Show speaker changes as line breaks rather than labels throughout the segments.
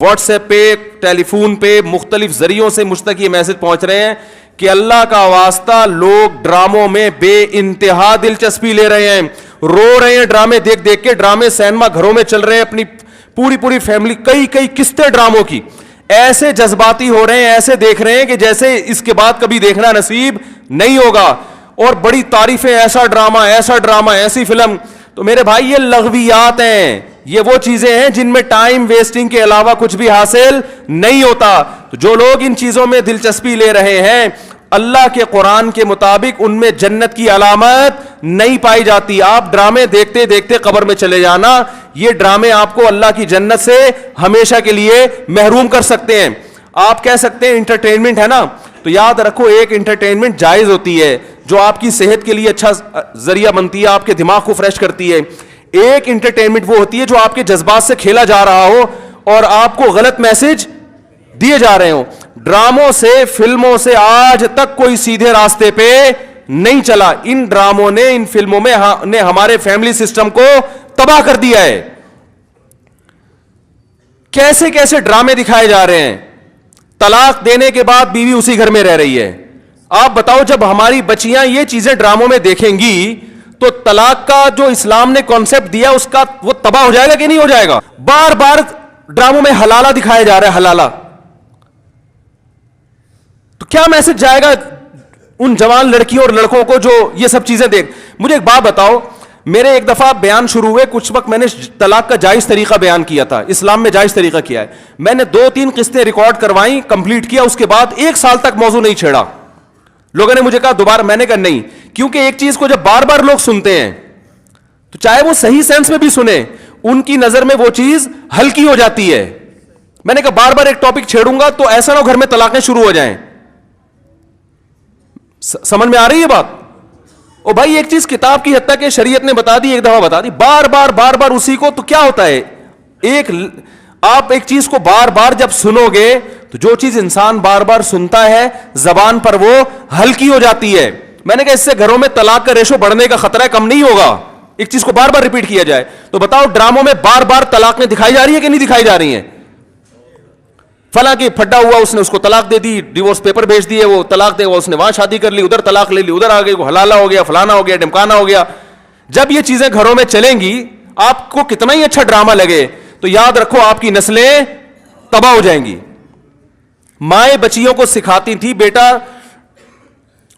What's app پہ ٹیلی phone پہ مختلف ذریعوں سے مجھ تک یہ میسج پہنچ رہے ہیں کہ اللہ کا واسطہ لوگ ڈراموں میں بے انتہا دلچسپی لے رہے ہیں, رو رہے ہیں ڈرامے دیکھ دیکھ کے. ڈرامے سینما گھروں میں چل رہے ہیں, اپنی پوری فیملی کئی قسطیں ڈراموں کی ایسے جذباتی ہو رہے ہیں, ایسے دیکھ رہے ہیں کہ جیسے اس کے بعد کبھی دیکھنا نصیب نہیں ہوگا. اور بڑی تعریفیں, ایسا ڈرامہ ایسی فلم. تو میرے بھائی یہ لغویات ہیں, یہ وہ چیزیں ہیں جن میں ٹائم ویسٹنگ کے علاوہ کچھ بھی حاصل نہیں ہوتا. تو جو لوگ ان چیزوں میں دلچسپی لے رہے ہیں, اللہ کے قرآن کے مطابق ان میں جنت کی علامت نہیں پائی جاتی. آپ ڈرامے دیکھتے دیکھتے قبر میں چلے جانا, یہ ڈرامے آپ کو اللہ کی جنت سے ہمیشہ کے لیے محروم کر سکتے ہیں. آپ کہہ سکتے ہیں انٹرٹینمنٹ ہے نا, تو یاد رکھو ایک انٹرٹینمنٹ جائز ہوتی ہے جو آپ کی صحت کے لیے اچھا ذریعہ بنتی ہے, آپ کے دماغ کو فریش کرتی ہے. ایک انٹرٹینمنٹ وہ ہوتی ہے جو آپ کے جذبات سے کھیلا جا رہا ہو اور آپ کو غلط میسج دیے جا رہے ہوں. ڈراموں سے, فلموں سے آج تک کوئی سیدھے راستے پہ نہیں چلا. ان ڈراموں نے, ان فلموں میں نے ہمارے فیملی سسٹم کو تباہ کر دیا ہے. کیسے کیسے ڈرامے دکھائے جا رہے ہیں. طلاق دینے کے بعد بیوی اسی گھر میں رہ رہی ہے. آپ بتاؤ جب ہماری بچیاں یہ چیزیں ڈراموں میں دیکھیں گی تو طلاق کا جو اسلام نے کانسیپٹ دیا اس کا وہ تباہ ہو جائے گا کہ نہیں ہو جائے گا. بار بار ڈراموں میں حلالہ دکھایا جا رہا ہے, حلالہ. تو کیا میسج جائے گا ان جوان لڑکیوں اور لڑکوں کو جو یہ سب چیزیں دیکھ. مجھے ایک بات بتاؤ, میرے ایک دفعہ بیان شروع ہوئے, کچھ وقت میں نے طلاق کا جائز طریقہ بیان کیا تھا, اسلام میں جائز طریقہ کیا ہے. میں نے 2-3 قسطیں ریکارڈ کروائیں, کمپلیٹ کیا, اس کے بعد 1 سال تک موضوع نہیں چھیڑا. لوگوں نے مجھے کہا دوبارہ, میں نے کہا نہیں, کیونکہ ایک چیز کو جب بار بار لوگ سنتے ہیں تو چاہے وہ صحیح سینس میں بھی سنیں, ان کی نظر میں وہ چیز ہلکی ہو جاتی ہے. میں نے کہا بار بار ایک ٹاپک چھیڑوں گا تو ایسا نہ ہو گھر میں طلاقیں شروع ہو جائیں. سمجھ میں آ رہی ہے بات؟ او بھائی ایک چیز کتاب کی حد تک کہ شریعت نے بتا دی, ایک دفعہ بتا دی, بار بار اسی کو, تو کیا ہوتا ہے, آپ ایک چیز کو بار بار جب سنو گے تو جو چیز انسان بار بار سنتا ہے زبان پر وہ ہلکی ہو جاتی ہے. میں نے کہا اس سے گھروں میں طلاق کا ریشو بڑھنے کا خطرہ کم نہیں ہوگا, ایک چیز کو بار بار ریپیٹ کیا جائے. تو بتاؤ ڈراموں میں بار بار طلاقیں دکھائی جا رہی ہیں کہ نہیں دکھائی جا رہی ہیں؟ فلاں کی پھڈا ہوا, اس نے اس کو طلاق دے دی, ڈیورس پیپر بھیج دیے, وہ طلاق دے, وہ اس نے وہاں شادی کر لی, ادھر طلاق لے لی, ادھر آ گئی, وہ حلالہ ہو گیا, فلانا ہو گیا, ڈمکانا ہو گیا. جب یہ چیزیں گھروں میں چلیں گی, آپ کو کتنا ہی اچھا ڈرامہ لگے, تو یاد رکھو آپ کی نسلیں تباہ ہو جائیں گی. مائیں بچیوں کو سکھاتی تھی, بیٹا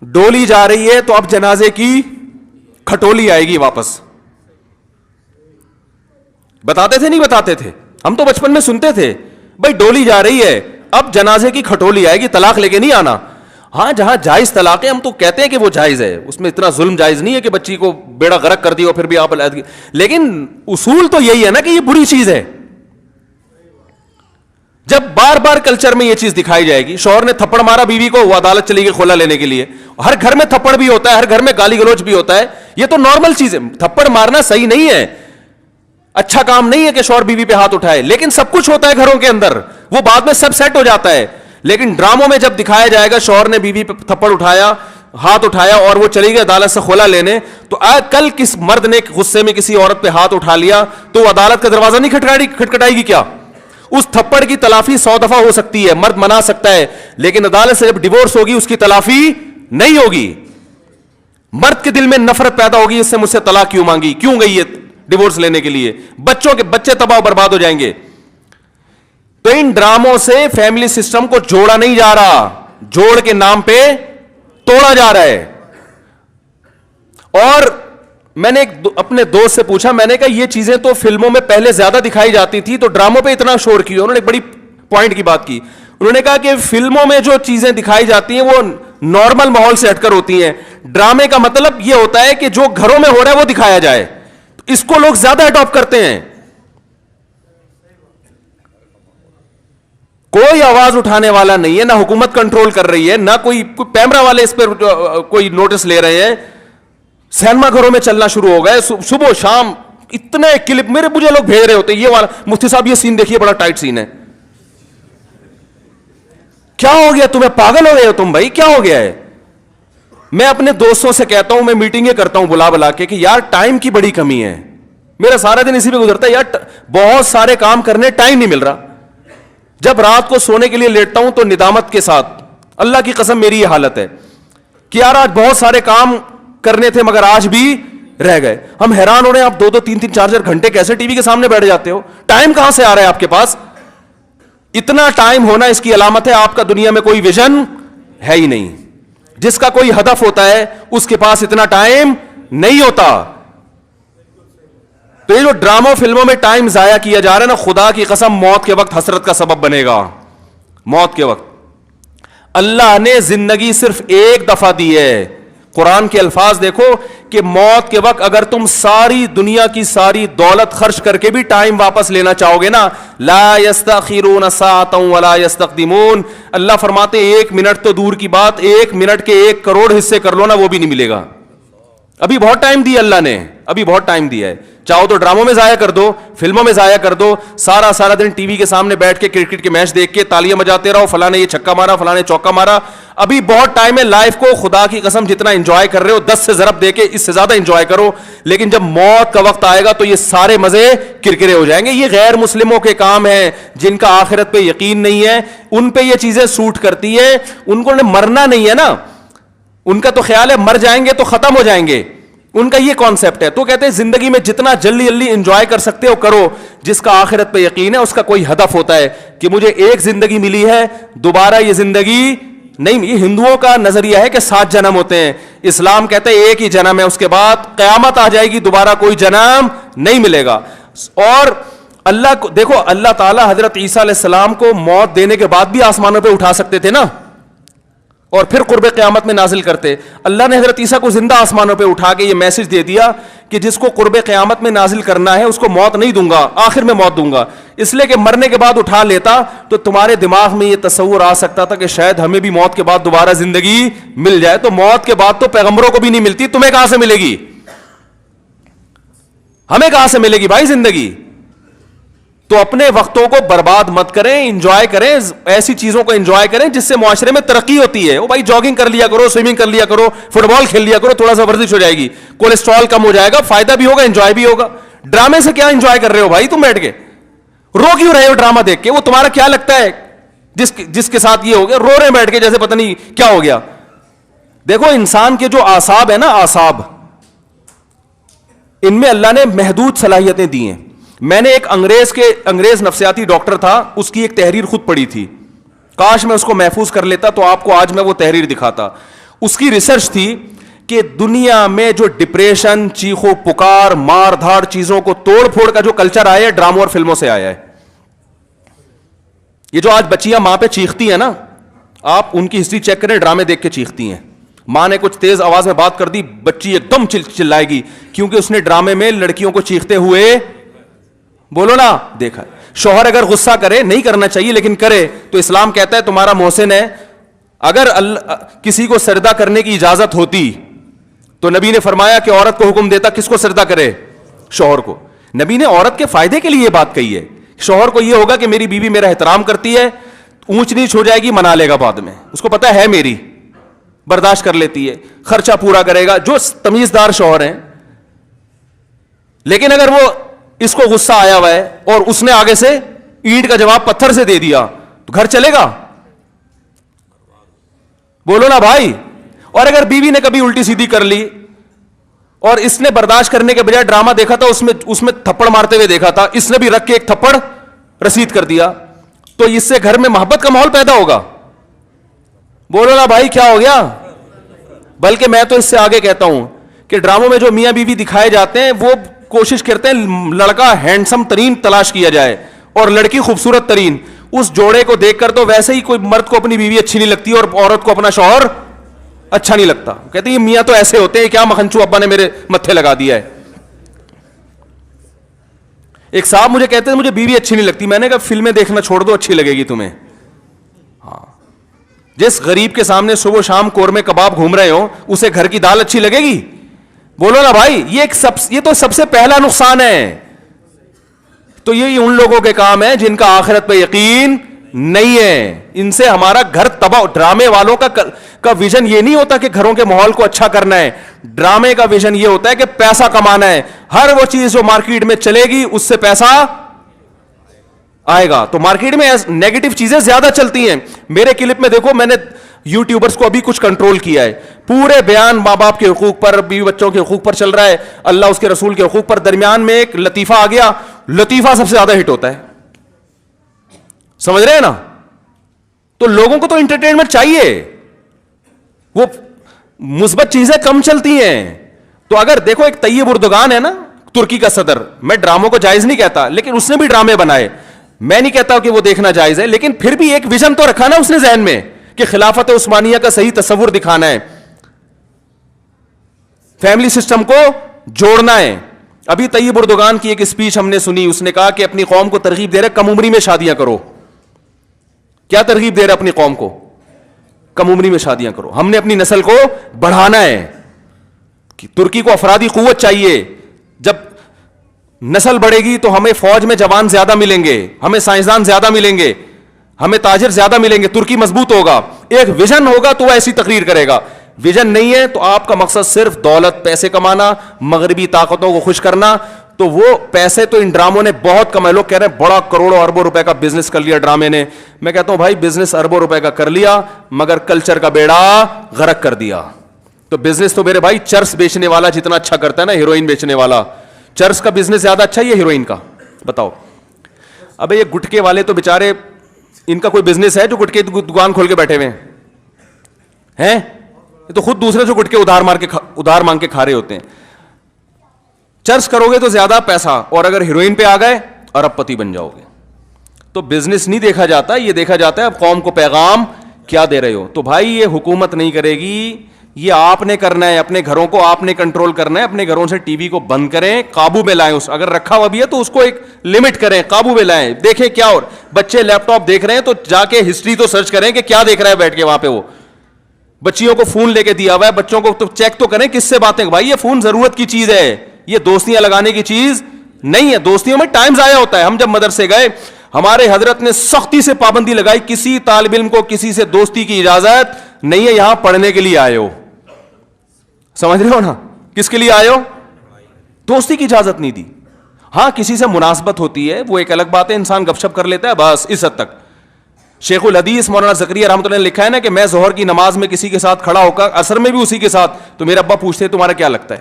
ڈولی جا رہی ہے تو اب جنازے کی کھٹولی آئے گی واپس. بتاتے تھے نہیں بتاتے تھے؟ ہم تو بچپن میں سنتے تھے, بھائی ڈولی جا رہی ہے اب جنازے کی کھٹولی آئے گی, طلاق لے کے نہیں آنا. ہاں جہاں جائز طلاق ہے ہم تو کہتے ہیں کہ وہ جائز ہے, اس میں اتنا ظلم جائز نہیں ہے کہ بچی کو بیڑا غرق کر دیا پھر بھی آپ علیحدگی, لیکن اصول تو یہی ہے نا کہ یہ بری چیز ہے. جب بار بار کلچر میں یہ چیز دکھائی جائے گی, شوہر نے تھپڑ مارا بیوی کو, وہ عدالت چلی گئی خلا لینے کے لیے. ہر گھر میں تھپڑ بھی ہوتا ہے, ہر گھر میں گالی گلوچ بھی ہوتا ہے, یہ تو نارمل چیز ہے. تھپڑ مارنا صحیح نہیں ہے, اچھا کام نہیں ہے کہ شوہر بیوی پہ ہاتھ اٹھائے, لیکن سب کچھ ہوتا ہے گھروں کے اندر, وہ بعد میں سب سیٹ ہو جاتا ہے. لیکن ڈراموں میں جب دکھایا جائے گا شوہر نے بیوی پہ تھپڑ اٹھایا, ہاتھ اٹھایا اور وہ چلی گئی عدالت سے خلا لینے, تو کل کس مرد نے غصے میں کسی عورت پہ ہاتھ اٹھا لیا تو وہ عدالت کا دروازہ نہیں کھٹکھٹائے گی کیا؟ اس تھپڑ کی تلافی 100 دفعہ ہو سکتی ہے, مرد منا سکتا ہے, لیکن عدالت سے جب ڈیورس ہوگی اس کی تلافی نہیں ہوگی. مرد کے دل میں نفرت پیدا ہوگی, اس سے مجھ سے طلاق کیوں مانگی, کیوں گئی ہے ڈیورس لینے کے لیے, بچے تباہ برباد ہو جائیں گے. تو ان ڈراموں سے فیملی سسٹم کو جوڑا نہیں جا رہا, جوڑ کے نام پہ توڑا جا رہا ہے. اور میں نے اپنے دوست سے پوچھا, میں نے کہا یہ چیزیں تو فلموں میں پہلے زیادہ دکھائی جاتی تھی, تو ڈراموں پہ اتنا شور کیوں؟ انہوں نے ایک بڑی پوائنٹ کی بات کی. انہوں نے کہا کہ فلموں میں جو چیزیں دکھائی جاتی ہیں وہ نارمل ماحول سے ہٹ کر ہوتی ہیں. ڈرامے کا مطلب یہ ہوتا ہے کہ جو گھروں میں ہو رہا ہے وہ دکھایا جائے, اس کو لوگ زیادہ اڈاپٹ کرتے ہیں. کوئی آواز اٹھانے والا نہیں ہے, نہ حکومت کنٹرول کر رہی ہے, نہ کوئی کیمرہ والے اس پر کوئی نوٹس لے رہے ہیں. سینما گھروں میں چلنا شروع ہو گئے, صبح شام اتنے کلپ مجھے لوگ بھیج رہے ہوتے, یہ والا مفتی صاحب یہ سین دیکھیے بڑا ٹائٹ سین ہے. کیا ہو گیا تمہیں, پاگل ہو گئے ہو تم بھائی, کیا ہو گیا ہے؟ میں اپنے دوستوں سے کہتا ہوں, میں میٹنگیں کرتا ہوں بلا کے کہ یار ٹائم کی بڑی کمی ہے, میرا سارا دن اسی پہ گزرتا ہے یار, بہت سارے کام کرنے ٹائم نہیں مل رہا. جب رات کو سونے کے لیے لیٹتا ہوں تو ندامت کے ساتھ, اللہ کی قسم میری یہ حالت ہے کہ یار آج بہت سارے کام کرنے تھے مگر آج بھی رہ گئے. ہم حیران ہو رہے ہیں, آپ 2-2, 3-3, 4-4 گھنٹے کیسے ٹی وی کے سامنے بیٹھ جاتے ہو؟ ٹائم کہاں سے آ رہا ہے آپ کے پاس؟ اتنا ٹائم ہونا اس کی علامت ہے آپ کا دنیا میں کوئی ویژن ہے ہی نہیں. جس کا کوئی ہدف ہوتا ہے اس کے پاس اتنا ٹائم نہیں ہوتا. تو یہ جو ڈراموں فلموں میں ٹائم ضائع کیا جا رہا ہے نا, خدا کی قسم موت کے وقت حسرت کا سبب بنے گا. موت کے وقت اللہ نے زندگی صرف ایک دفعہ دی ہے. قرآن کے الفاظ دیکھو کہ موت کے وقت اگر تم ساری دنیا کی ساری دولت خرچ کر کے بھی ٹائم واپس لینا چاہو گے نا, لا یستأخرون ساعتا ولا یستقدمون, اللہ فرماتے 1 منٹ تو دور کی بات, 1 منٹ کے 1 کروڑ حصے کر لو نا وہ بھی نہیں ملے گا. ابھی بہت ٹائم دیا اللہ نے, ابھی بہت ٹائم دیا ہے. چاہو تو ڈراموں میں ضائع کر دو, فلموں میں ضائع کر دو, سارا دن ٹی وی کے سامنے بیٹھ کے کرکٹ کے میچ دیکھ کے تالیاں بجاتے رہو, فلاں نے یہ چھکا مارا, فلاں نے چوکا مارا. ابھی بہت ٹائم ہے. لائف کو خدا کی قسم جتنا انجوائے کر رہے ہو 10 سے ضرب دے کے اس سے زیادہ انجوائے کرو, لیکن جب موت کا وقت آئے گا تو یہ سارے مزے کرکرے ہو جائیں گے. یہ غیر مسلموں کے کام ہیں جن کا آخرت پہ یقین نہیں ہے, ان پہ یہ چیزیں سوٹ کرتی ہیں. ان کو مرنا نہیں ہے نا, ان کا تو خیال ہے مر جائیں گے تو ختم ہو جائیں گے, ان کا یہ کانسیپٹ ہے. تو کہتے ہیں زندگی میں جتنا جلدی انجوائے کر سکتے ہو کرو. جس کا آخرت پہ یقین ہے اس کا کوئی ہدف ہوتا ہے کہ مجھے ایک زندگی ملی ہے, دوبارہ یہ زندگی نہیں. یہ ہندوؤں کا نظریہ ہے کہ 7 جنم ہوتے ہیں, اسلام کہتے ہیں ایک ہی جنم ہے, اس کے بعد قیامت آ جائے گی, دوبارہ کوئی جنم نہیں ملے گا. اور اللہ کو دیکھو, اللہ تعالیٰ حضرت عیسیٰ علیہ السلام کو موت دینے کے بعد بھی آسمانوں پہ اٹھا سکتے تھے نا, اور پھر قرب قیامت میں نازل کرتے. اللہ نے حضرت عیسیٰ کو زندہ آسمانوں پہ اٹھا کے یہ میسج دے دیا کہ جس کو قرب قیامت میں نازل کرنا ہے اس کو موت نہیں دوں گا, آخر میں موت دوں گا. اس لیے کہ مرنے کے بعد اٹھا لیتا تو تمہارے دماغ میں یہ تصور آ سکتا تھا کہ شاید ہمیں بھی موت کے بعد دوبارہ زندگی مل جائے. تو موت کے بعد تو پیغمبروں کو بھی نہیں ملتی, تمہیں کہاں سے ملے گی, ہمیں کہاں سے ملے گی بھائی زندگی. تو اپنے وقتوں کو برباد مت کریں, انجوائے کریں, ایسی چیزوں کو انجوائے کریں جس سے معاشرے میں ترقی ہوتی ہے. وہ بھائی جاگنگ کر لیا کرو, سوئمنگ کر لیا کرو, فٹ بال کھیل لیا کرو, تھوڑا سا ورزش ہو جائے گی, کولیسٹرول کم ہو جائے گا, فائدہ بھی ہوگا, انجوائے بھی ہوگا. ڈرامے سے کیا انجوائے کر رہے ہو بھائی تم بیٹھ کے, رو کیوں رہے ہو ڈرامہ دیکھ کے؟ وہ تمہارا کیا لگتا ہے جس کے ساتھ یہ ہو گیا, رو رہے ہیں بیٹھ کے جیسے پتہ نہیں کیا ہو گیا. دیکھو انسان کے جو اعصاب ہیں نا, اعصاب, ان میں اللہ نے محدود صلاحیتیں دی ہیں. میں نے ایک انگریز نفسیاتی ڈاکٹر تھا, اس کی ایک تحریر خود پڑھی تھی, کاش میں اس کو محفوظ کر لیتا تو آپ کو آج میں وہ تحریر دکھاتا. اس کی ریسرچ تھی کہ دنیا میں جو ڈپریشن, چیخ و پکار, مار دھاڑ, چیزوں کو توڑ پھوڑ کا جو کلچر آیا ہے ڈراموں اور فلموں سے آیا ہے. یہ جو آج بچیاں ماں پہ چیختی ہیں نا, آپ ان کی ہسٹری چیک کریں, ڈرامے دیکھ کے چیختی ہیں. ماں نے کچھ تیز آواز میں بات کر دی, بچی ایک دم چلائے گی, کیونکہ اس نے ڈرامے میں لڑکیوں کو چیختے ہوئے بولو نا دیکھا. شوہر اگر غصہ کرے, نہیں کرنا چاہیے لیکن کرے, تو اسلام کہتا ہے تمہارا محسن ہے. اگر کسی کو سجدہ کرنے کی اجازت ہوتی تو نبی نے فرمایا کہ عورت کو حکم دیتا کس کو سجدہ کرے, شوہر کو. نبی نے عورت کے فائدے کے لیے یہ بات کہی ہے. شوہر کو یہ ہوگا کہ میری بیوی میرا احترام کرتی ہے, اونچ نیچ ہو جائے گی منا لے گا بعد میں, اس کو پتا ہے میری, برداشت کر لیتی ہے, خرچہ پورا کرے گا, جو تمیزدار شوہر ہیں. لیکن اگر وہ اس کو غصہ آیا ہوا ہے اور اس نے آگے سے اینٹ کا جواب پتھر سے دے دیا تو گھر چلے گا, بولو نا بھائی. اور اگر بیوی نے کبھی الٹی سیدھی کر لی اور اس نے برداشت کرنے کے بجائے ڈرامہ دیکھا تھا, اس میں تھپڑ مارتے ہوئے دیکھا تھا, اس نے بھی رکھ کے ایک تھپڑ رسید کر دیا, تو اس سے گھر میں محبت کا ماحول پیدا ہوگا, بولو نا بھائی کیا ہو گیا. بلکہ میں تو اس سے آگے کہتا ہوں کہ ڈراموں میں جو میاں بیوی دکھائے جاتے ہیں وہ کوشش کرتے ہیں لڑکا ہینڈسم ترین تلاش کیا جائے اور لڑکی خوبصورت ترین. اس جوڑے کو دیکھ کر تو ویسے ہی کوئی مرد کو اپنی بیوی اچھی نہیں لگتی اور عورت کو اپنا شوہر اچھا نہیں لگتا. کہتے ہیں یہ میاں تو ایسے ہوتے ہیں, کیا مکھنچو ابا نے میرے متھے لگا دیا ہے. ایک صاحب مجھے کہتے ہیں مجھے بیوی اچھی نہیں لگتی. میں نے کہا فلمیں دیکھنا چھوڑ دو, اچھی لگے گی تمہیں. ہاں, جس غریب کے سامنے صبح شام قورمے کباب گھوم رہے ہو اسے گھر کی دال اچھی لگے گی, بولو نا بھائی. یہ تو سب سے پہلا نقصان ہے. تو یہ ان لوگوں کے کام ہے جن کا آخرت پہ یقین نہیں ہے, ان سے ہمارا گھر تباہ. ڈرامے والوں کا ویژن یہ نہیں ہوتا کہ گھروں کے ماحول کو اچھا کرنا ہے, ڈرامے کا ویژن یہ ہوتا ہے کہ پیسہ کمانا ہے. ہر وہ چیز جو مارکیٹ میں چلے گی اس سے پیسہ آئے گا. تو مارکیٹ میں نیگیٹو چیزیں زیادہ چلتی ہیں. میرے کلپ میں دیکھو, میں نے یوٹیوبرز کو ابھی کچھ کنٹرول کیا ہے, پورے بیان ماں باپ کے حقوق پر, بیوی بچوں کے حقوق پر چل رہا ہے, اللہ اس کے رسول کے حقوق پر. درمیان میں ایک لطیفہ آ گیا, لطیفہ سب سے زیادہ ہٹ ہوتا ہے. سمجھ رہے ہیں نا؟ تو لوگوں کو تو انٹرٹینمنٹ چاہیے, وہ مثبت چیزیں کم چلتی ہیں. تو اگر دیکھو ایک طیب اردوغان ہے نا, ترکی کا صدر, میں ڈراموں کو جائز نہیں کہتا, لیکن اس نے بھی ڈرامے بنائے. میں نہیں کہتا کہ وہ دیکھنا جائز ہے, لیکن پھر بھی ایک ویژن تو رکھا نا اس نے ذہن میں کہ خلافت عثمانیہ کا صحیح تصور دکھانا ہے, فیملی سسٹم کو جوڑنا ہے. ابھی طیب اردوغان کی ایک اسپیچ ہم نے سنی, اس نے کہا کہ اپنی قوم کو ترغیب دے رہے کم عمری میں شادیاں کرو. کیا ترغیب دے رہے اپنی قوم کو؟ کم عمری میں شادیاں کرو. ہم نے اپنی نسل کو بڑھانا ہے. ترکی کو افرادی قوت چاہیے. جب نسل بڑھے گی تو ہمیں فوج میں جوان زیادہ ملیں گے, ہمیں سائنسدان زیادہ ملیں گے, ہمیں تاجر زیادہ ملیں گے, ترکی مضبوط ہوگا. ایک ویژن ہوگا تو وہ ایسی تقریر کرے گا. ویژن نہیں ہے تو آپ کا مقصد صرف دولت, پیسے کمانا, مغربی طاقتوں کو خوش کرنا, تو وہ پیسے تو ان ڈراموں نے بہت کمائے. لوگ کہہ رہے ہیں بڑا کروڑوں اربوں روپے کا بزنس کر لیا ڈرامے نے. میں کہتا ہوں بھائی بزنس اربوں روپے کا کر لیا, مگر کلچر کا بیڑا غرق کر دیا. تو بزنس تو میرے بھائی چرس بیچنے والا جتنا اچھا کرتا ہے نا, ہیروئن بیچنے والا, چرس کا بزنس زیادہ اچھا ہے یا ہیروئن کا؟ بتاؤ. ابے یہ گٹکے والے تو بےچارے, ان کا کوئی بزنس ہے جو گٹکے دکان کھول کے بیٹھے ہوئے ہیں؟ یہ تو خود دوسرے سے گٹکے ادھار مانگ کے کھا رہے ہوتے ہیں. چرس کرو گے تو زیادہ پیسہ, اور اگر ہیروئن پہ آ گئے ارب پتی بن جاؤ گے. تو بزنس نہیں دیکھا جاتا, یہ دیکھا جاتا ہے اب قوم کو پیغام کیا دے رہے ہو. تو بھائی یہ حکومت نہیں کرے گی, یہ آپ نے کرنا ہے. اپنے گھروں کو آپ نے کنٹرول کرنا ہے. اپنے گھروں سے ٹی وی کو بند کریں, قابو میں لائیں. اس اگر رکھا ہوا بھی ہے تو اس کو ایک لمٹ کریں, قابو میں لائیں. دیکھیں کیا, اور بچے لیپ ٹاپ دیکھ رہے ہیں تو جا کے ہسٹری تو سرچ کریں کہ کیا دیکھ رہا ہے بیٹھ کے وہاں پہ. وہ بچیوں کو فون لے کے دیا ہوا ہے, بچوں کو تو چیک تو کریں کس سے باتیں. بھائی یہ فون ضرورت کی چیز ہے, یہ دوستیاں لگانے کی چیز نہیں ہے. دوستیوں میں ٹائم ضائع ہوتا ہے. ہم جب مدرسے گئے, ہمارے حضرت نے سختی سے پابندی لگائی, کسی طالب علم کو کسی سے دوستی کی اجازت نہیں ہے, یہاں پڑھنے کے لیے آئے ہو. سمجھ رہے ہو نا, کس کے لیے آئے ہو؟ دوستی کی اجازت نہیں دی. ہاں کسی سے مناسبت ہوتی ہے, وہ ایک الگ بات ہے, انسان گپ شپ کر لیتا ہے بس, اس حد تک. شیخ الحدیث مولانا زکریا رحمۃ اللہ نے لکھا ہے نا کہ میں ظہر کی نماز میں کسی کے ساتھ کھڑا ہو کر, عصر میں بھی اسی کے ساتھ, تو میرے ابا پوچھتے ہیں تمہارا کیا لگتا ہے,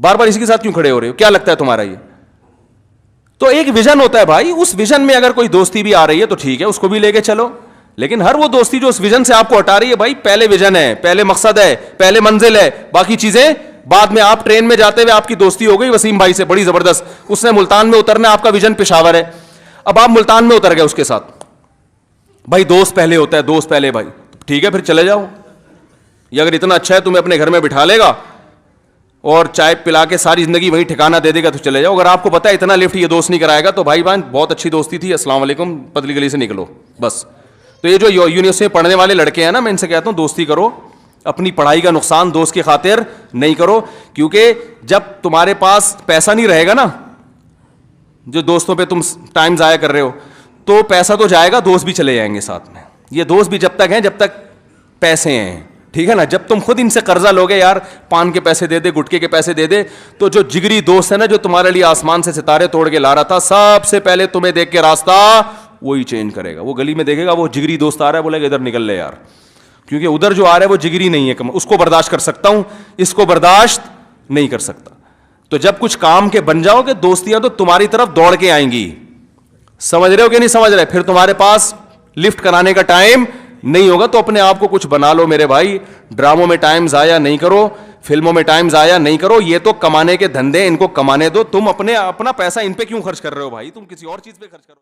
بار بار اسی کے ساتھ کیوں کھڑے ہو رہے ہو, کیا لگتا ہے تمہارا یہ؟ تو ایک ویژن ہوتا ہے بھائی, اس ویژن میں اگر کوئی دوستی بھی آ رہی ہے تو ٹھیک ہے, اس کو بھی لے کے چلو. لیکن ہر وہ دوستی جو اس ویژن سے آپ کو ہٹا رہی ہے, بھائی پہلے ویژن ہے, پہلے مقصد ہے, پہلے منزل ہے, باقی چیزیں بعد میں. آپ ٹرین میں جاتے ہوئے آپ کی دوستی ہو گئی وسیم بھائی سے بڑی زبردست, اس نے ملتان میں اترنا, آپ کا ویژن پشاور ہے, اب آپ ملتان میں اتر گئے اس کے ساتھ. بھائی دوست پہلے ہوتا ہے, دوست پہلے. بھائی ٹھیک ہے پھر چلے جاؤ. یہ اگر اتنا اچھا ہے تمہیں اپنے گھر میں بٹھا لے گا اور چائے پلا کے ساری زندگی وہیں ٹھکانہ دے دے گا تو چلے جاؤ. اگر آپ کو پتا ہے اتنا لفٹ یہ دوست نہیں کرائے گا تو بھائی بہن بہت اچھی دوستی تھی, السلام علیکم, پتلی گلی سے نکلو بس. تو یہ جو یونیورسٹی میں پڑھنے والے لڑکے ہیں نا, میں ان سے کہتا ہوں دوستی کرو, اپنی پڑھائی کا نقصان دوست کی خاطر نہیں کرو. کیونکہ جب تمہارے پاس پیسہ نہیں رہے گا نا, جو دوستوں پہ تم ٹائم ضائع کر رہے ہو, تو پیسہ تو جائے گا, دوست بھی چلے جائیں گے ساتھ میں. یہ دوست بھی جب تک ہیں جب تک پیسے ہیں, ٹھیک ہے نا. جب تم خود ان سے قرضہ لوگے, یار پان کے پیسے دے دے, گٹکے کے پیسے دے دے, تو جو جگری دوست ہے نا, جو تمہارے لیے آسمان سے ستارے توڑ کے لا رہا تھا, سب سے پہلے تمہیں دیکھ کے راستہ وہی چینج کرے گا. وہ گلی میں دیکھے گا وہ جگری دوست آ رہا ہے, بولے گا ادھر نکل لے یار, کیونکہ ادھر جو آ رہا ہے وہ جگری نہیں ہے, اس کو برداشت کر سکتا ہوں, اس کو برداشت نہیں کر سکتا. تو جب کچھ کام کے بن جاؤ گے, دوستیاں تو تمہاری طرف دوڑ کے آئیں گی. سمجھ رہے ہو کہ نہیں سمجھ رہے؟ پھر تمہارے پاس لفٹ کرانے کا ٹائم نہیں ہوگا. تو اپنے آپ کو کچھ بنا لو میرے بھائی, ڈراموں میں ٹائم ضائع نہیں کرو, فلموں میں ٹائم ضائع نہیں کرو. یہ تو کمانے کے دھندے, ان کو کمانے دو. تم اپنا پیسہ ان پہ کیوں خرچ کر رہے ہو بھائی, تم کسی اور چیز پہ خرچ کرو.